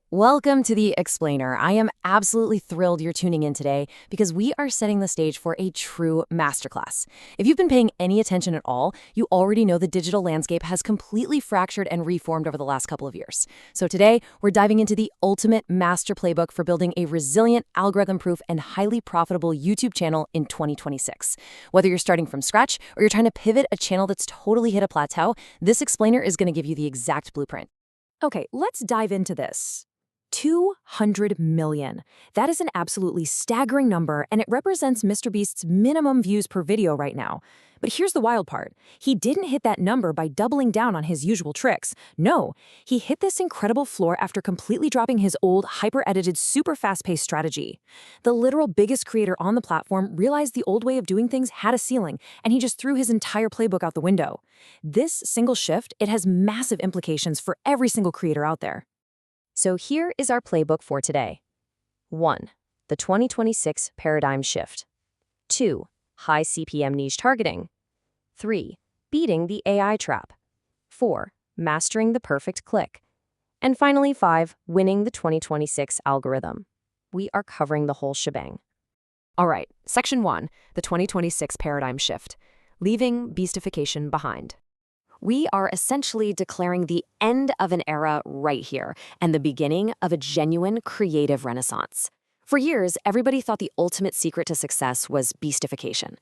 Welcome to The Explainer. I am absolutely thrilled you're tuning in today because we are setting the stage for a true masterclass. If you've been paying any attention at all, you already know the digital landscape has completely fractured and reformed over the last couple of years. So today, we're diving into the ultimate master playbook for building a resilient, algorithm-proof, and highly profitable YouTube channel in 2026. Whether you're starting from scratch or you're trying to pivot a channel that's totally hit a plateau, this explainer is going to give you the exact blueprint. Okay, let's dive into this. 200 million. That is an absolutely staggering number, and it represents MrBeast's minimum views per video right now. But here's the wild part. He didn't hit that number by doubling down on his usual tricks. No, he hit this incredible floor after completely dropping his old, hyper-edited, super fast-paced strategy. The literal biggest creator on the platform realized the old way of doing things had a ceiling, and he just threw his entire playbook out the window. This single shift, it has massive implications for every single creator out there. So here is our playbook for today. 1. The 2026 paradigm shift. 2. High CPM niche targeting. 3. Beating the AI trap. 4. Mastering the perfect click. And finally, 5. Winning the 2026 algorithm. We are covering the whole shebang. All right, Section 1, the 2026 paradigm shift. Leaving beastification behind. We are essentially declaring the end of an era right here and the beginning of a genuine creative renaissance. For years, everybody thought the ultimate secret to success was beastification.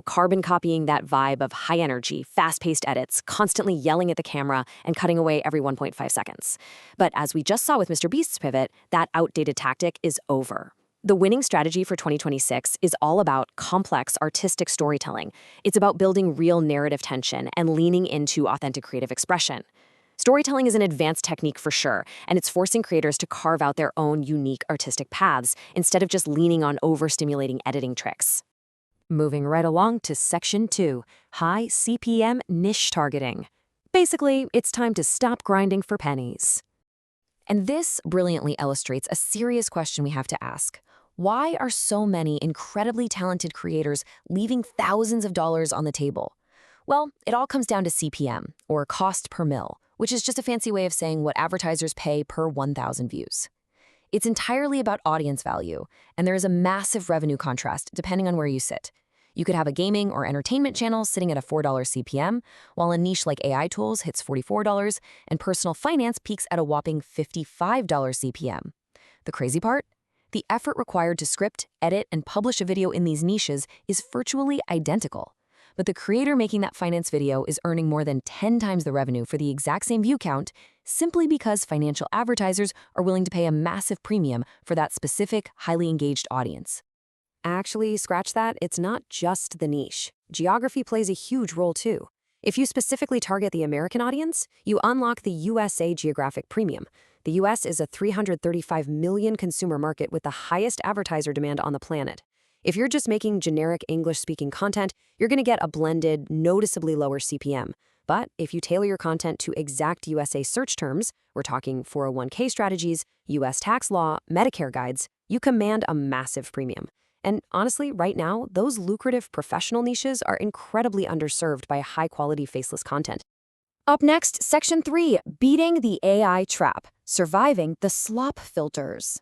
Carbon copying that vibe of high energy, fast-paced edits, constantly yelling at the camera and cutting away every 1.5 seconds. But as we just saw with MrBeast's pivot, that outdated tactic is over. The winning strategy for 2026 is all about complex artistic storytelling. It's about building real narrative tension and leaning into authentic creative expression. Storytelling is an advanced technique for sure, and it's forcing creators to carve out their own unique artistic paths instead of just leaning on overstimulating editing tricks. Moving right along to Section 2, high CPM niche targeting. Basically, it's time to stop grinding for pennies. And this brilliantly illustrates a serious question we have to ask. Why are so many incredibly talented creators leaving thousands of dollars on the table? Well, it all comes down to CPM, or cost per mil, which is just a fancy way of saying what advertisers pay per 1,000 views. It's entirely about audience value, and there is a massive revenue contrast depending on where you sit. You could have a gaming or entertainment channel sitting at a $4 CPM, while a niche like AI tools hits $44, and personal finance peaks at a whopping $55 CPM. The crazy part? The effort required to script, edit, and publish a video in these niches is virtually identical. But the creator making that finance video is earning more than 10 times the revenue for the exact same view count simply because financial advertisers are willing to pay a massive premium for that specific, highly engaged audience. Actually, scratch that, it's not just the niche. Geography plays a huge role too. If you specifically target the American audience, you unlock the USA geographic premium. The US is a 335 million consumer market with the highest advertiser demand on the planet. If you're just making generic English-speaking content, you're going to get a blended, noticeably lower CPM. But if you tailor your content to exact USA search terms, we're talking 401k strategies, US tax law, Medicare guides, you command a massive premium. And honestly, right now, those lucrative professional niches are incredibly underserved by high-quality faceless content. Up next, Section 3, beating the AI trap, surviving the slop filters.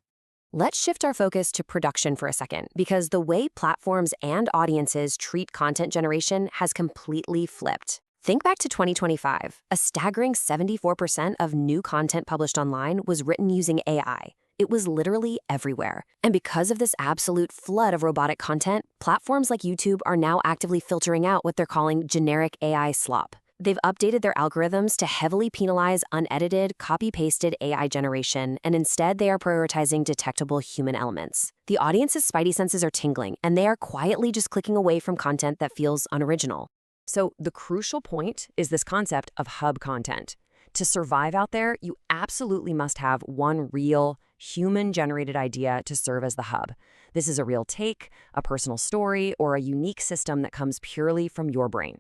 Let's shift our focus to production for a second, because the way platforms and audiences treat content generation has completely flipped. Think back to 2025. A staggering 74% of new content published online was written using AI. It was literally everywhere. And because of this absolute flood of robotic content, platforms like YouTube are now actively filtering out what they're calling generic AI slop. They've updated their algorithms to heavily penalize unedited, copy-pasted AI generation, and instead they are prioritizing detectable human elements. The audience's spidey senses are tingling, and they are quietly just clicking away from content that feels unoriginal. So the crucial point is this concept of hub content. To survive out there, you absolutely must have one real, human-generated idea to serve as the hub. This is a real take, a personal story, or a unique system that comes purely from your brain.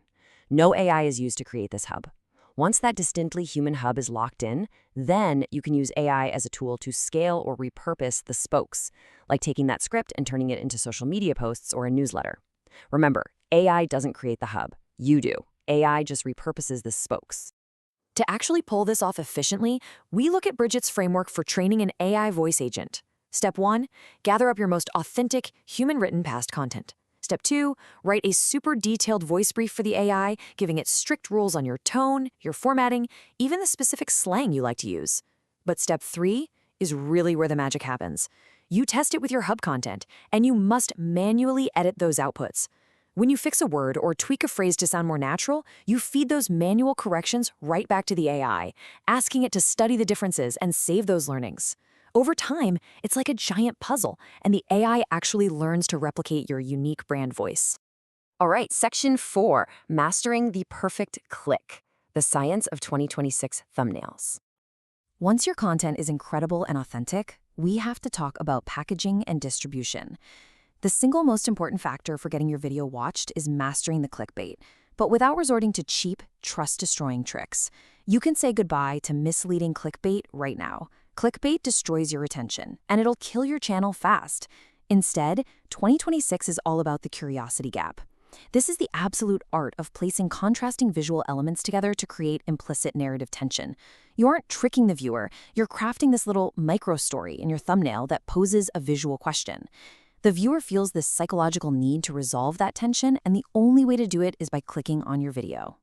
No AI is used to create this hub. Once that distinctly human hub is locked in, then you can use AI as a tool to scale or repurpose the spokes, like taking that script and turning it into social media posts or a newsletter. Remember, AI doesn't create the hub. You do. AI just repurposes the spokes. To actually pull this off efficiently, we look at Bridget's framework for training an AI voice agent. Step 1, gather up your most authentic, human-written past content. Step 2, write a super detailed voice brief for the AI, giving it strict rules on your tone, your formatting, even the specific slang you like to use. But step 3 is really where the magic happens. You test it with your hub content, and you must manually edit those outputs. When you fix a word or tweak a phrase to sound more natural, you feed those manual corrections right back to the AI, asking it to study the differences and save those learnings. Over time, it's like a giant puzzle, and the AI actually learns to replicate your unique brand voice. All right, section 4, mastering the perfect click, the science of 2026 thumbnails. Once your content is incredible and authentic, we have to talk about packaging and distribution. The single most important factor for getting your video watched is mastering the clickbait, but without resorting to cheap, trust-destroying tricks. You can say goodbye to misleading clickbait right now. Clickbait destroys your attention, and it'll kill your channel fast. Instead, 2026 is all about the curiosity gap. This is the absolute art of placing contrasting visual elements together to create implicit narrative tension. You aren't tricking the viewer, you're crafting this little micro-story in your thumbnail that poses a visual question. The viewer feels this psychological need to resolve that tension, and the only way to do it is by clicking on your video.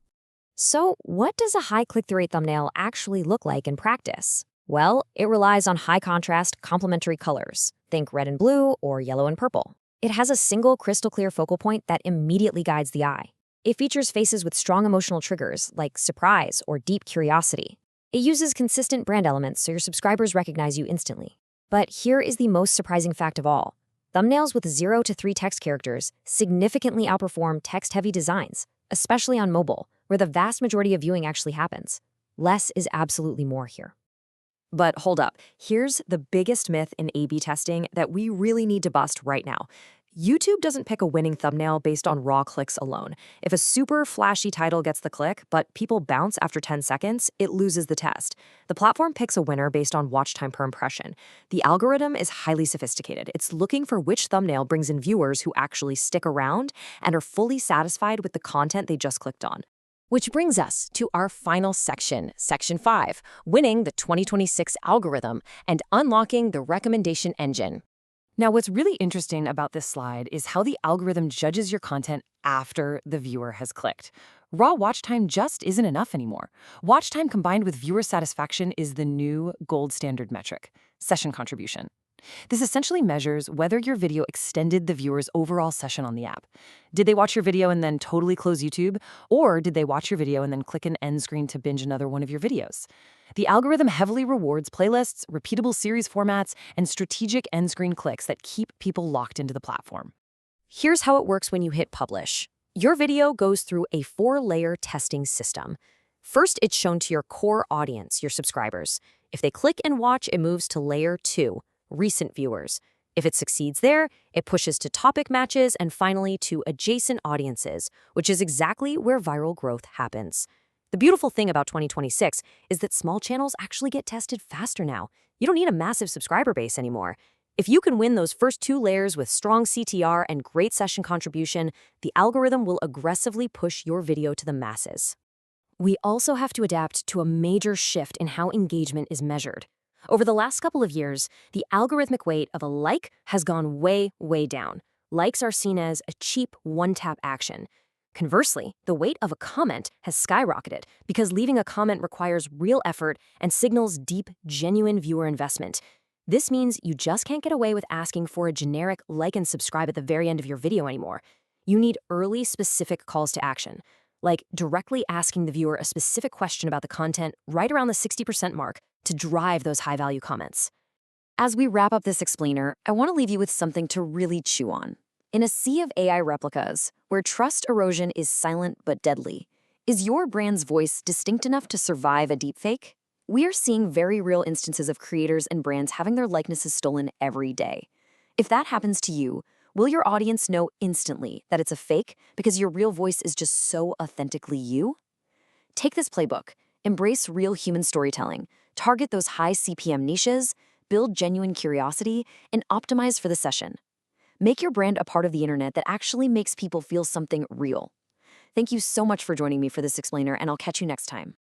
So, what does a high click-through rate thumbnail actually look like in practice? Well, it relies on high contrast, complementary colors. Think red and blue or yellow and purple. It has a single crystal clear focal point that immediately guides the eye. It features faces with strong emotional triggers like surprise or deep curiosity. It uses consistent brand elements so your subscribers recognize you instantly. But here is the most surprising fact of all. Thumbnails with 0 to 3 text characters significantly outperform text-heavy designs, especially on mobile, where the vast majority of viewing actually happens. Less is absolutely more here. But hold up, here's the biggest myth in A/B testing that we really need to bust right now. YouTube doesn't pick a winning thumbnail based on raw clicks alone. If a super flashy title gets the click, but people bounce after 10 seconds, it loses the test. The platform picks a winner based on watch time per impression. The algorithm is highly sophisticated. It's looking for which thumbnail brings in viewers who actually stick around and are fully satisfied with the content they just clicked on. Which brings us to our final section, Section 5, winning the 2026 algorithm and unlocking the recommendation engine. Now, what's really interesting about this slide is how the algorithm judges your content after the viewer has clicked. Raw watch time just isn't enough anymore. Watch time combined with viewer satisfaction is the new gold standard metric, session contribution. This essentially measures whether your video extended the viewer's overall session on the app. Did they watch your video and then totally close YouTube? Or did they watch your video and then click an end screen to binge another one of your videos? The algorithm heavily rewards playlists, repeatable series formats, and strategic end screen clicks that keep people locked into the platform. Here's how it works when you hit publish. Your video goes through a 4-layer testing system. First, it's shown to your core audience, your subscribers. If they click and watch, it moves to layer 2. Recent viewers. If it succeeds there, it pushes to topic matches and finally to adjacent audiences, which is exactly where viral growth happens. The beautiful thing about 2026 is that small channels actually get tested faster now. You don't need a massive subscriber base anymore. If you can win those first 2 layers with strong CTR and great session contribution, the algorithm will aggressively push your video to the masses. We also have to adapt to a major shift in how engagement is measured. Over the last couple of years, the algorithmic weight of a like has gone way, way down. Likes are seen as a cheap one-tap action. Conversely, the weight of a comment has skyrocketed because leaving a comment requires real effort and signals deep, genuine viewer investment. This means you just can't get away with asking for a generic like and subscribe at the very end of your video anymore. You need early, specific calls to action, like directly asking the viewer a specific question about the content right around the 60% mark to drive those high-value comments. As we wrap up this explainer, I want to leave you with something to really chew on. In a sea of AI replicas, where trust erosion is silent but deadly, is your brand's voice distinct enough to survive a deepfake? We are seeing very real instances of creators and brands having their likenesses stolen every day. If that happens to you, will your audience know instantly that it's a fake because your real voice is just so authentically you? Take this playbook, embrace real human storytelling, target those high CPM niches, build genuine curiosity, and optimize for the session. Make your brand a part of the internet that actually makes people feel something real. Thank you so much for joining me for this explainer, and I'll catch you next time.